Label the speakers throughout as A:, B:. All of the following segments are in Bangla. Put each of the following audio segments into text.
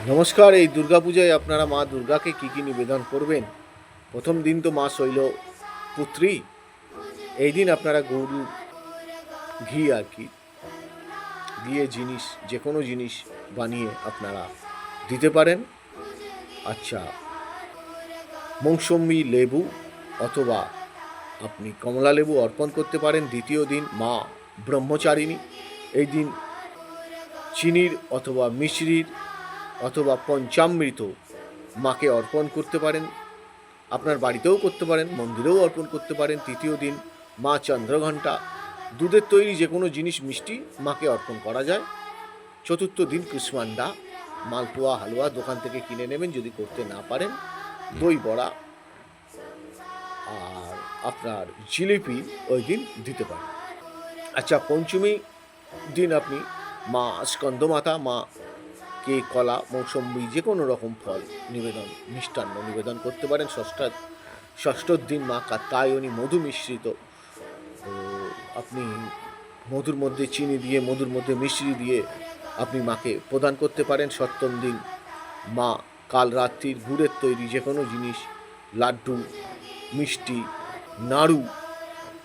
A: নমস্কার। এই দুর্গাপূজায় আপনারা মা দুর্গাকে কি কি নিবেদন করবেন? প্রথম দিন তো মা শৈল পুত্রী। এই দিন আপনারা গরুর ঘি আর কি দিয়ে জিনিস, যে কোনো জিনিস বানিয়ে আপনারা দিতে পারেন। আচ্ছা, মৌসম্বি লেবু অথবা আপনি কমলা লেবু অর্পণ করতে পারেন। দ্বিতীয় দিন মা ব্রহ্মচারিণী। এই দিন চিনির অথবা মিশ্রির অথবা পঞ্চামৃত মাকে অর্পণ করতে পারেন। আপনার বাড়িতেও করতে পারেন, মন্দিরেও অর্পণ করতে পারেন। তৃতীয় দিন মা চন্দ্রঘণ্টা, দুধের তৈরি যে কোনো জিনিস মিষ্টি মাকে অর্পণ করা যায়। চতুর্থ দিন কুষ্মান্ডা, মালপোয়া হালুয়া দোকান থেকে কিনে নেবেন যদি করতে না পারেন। দই বড়া আর আপনার জিলিপি ওই দিন দিতে পারেন। আচ্ছা, পঞ্চমী দিন আপনি মা স্কন্দমাতা, মা কে কলা মৌসম্বি যে কোনো রকম ফল নিবেদন, মিষ্টান্ন নিবেদন করতে পারেন। ষষ্ঠর দিন মা কাত্যায়নী মধু মিশ্রিত, তো আপনি মধুর মধ্যে চিনি দিয়ে, মধুর মধ্যে মিশ্রি দিয়ে আপনি মাকে প্রদান করতে পারেন। সপ্তম দিন মা কাল রাত্রির গুড়ের তৈরি যে কোনো জিনিস, লাড্ডু, মিষ্টি, নাড়ু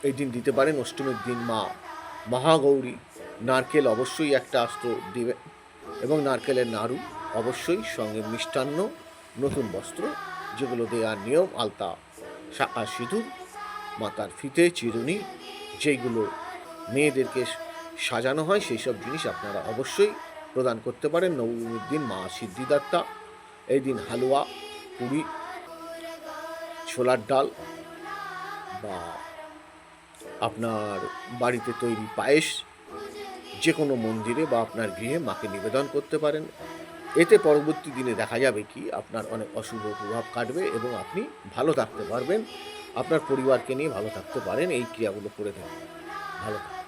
A: এই দিন দিতে পারেন। অষ্টমীর দিন মা মহাগৌরী, নারকেল অবশ্যই একটা আস্ত দেবেন এবং নারকেলের নাড়ু অবশ্যই, সঙ্গে মিষ্টান্ন, নতুন বস্ত্র যেগুলো দেওয়ার নিয়ম, আলতা, শাঁখা, সিঁদুর, মাথার ফিতে, চিরুনি যেগুলো মেয়েদেরকে সাজানো হয় সেই সব জিনিস আপনারা অবশ্যই প্রদান করতে পারেন। নবমীর দিন মা সিদ্ধিদাত্তা। এই দিন হালুয়া, পুরি, ছোলার ডাল বা আপনার বাড়িতে তৈরি পায়েস যে কোনো মন্দিরে বা আপনার গৃহে মাকে নিবেদন করতে পারেন। এতে পরবর্তী দিনে দেখা যাবে কি আপনার অনেক অশুভ প্রভাব কাটবে এবং আপনি ভালো থাকতে পারবেন, আপনার পরিবারকে নিয়ে ভালো থাকতে পারেন এই ক্রিয়াগুলো করে থাকবেন। ভালো থাকবেন।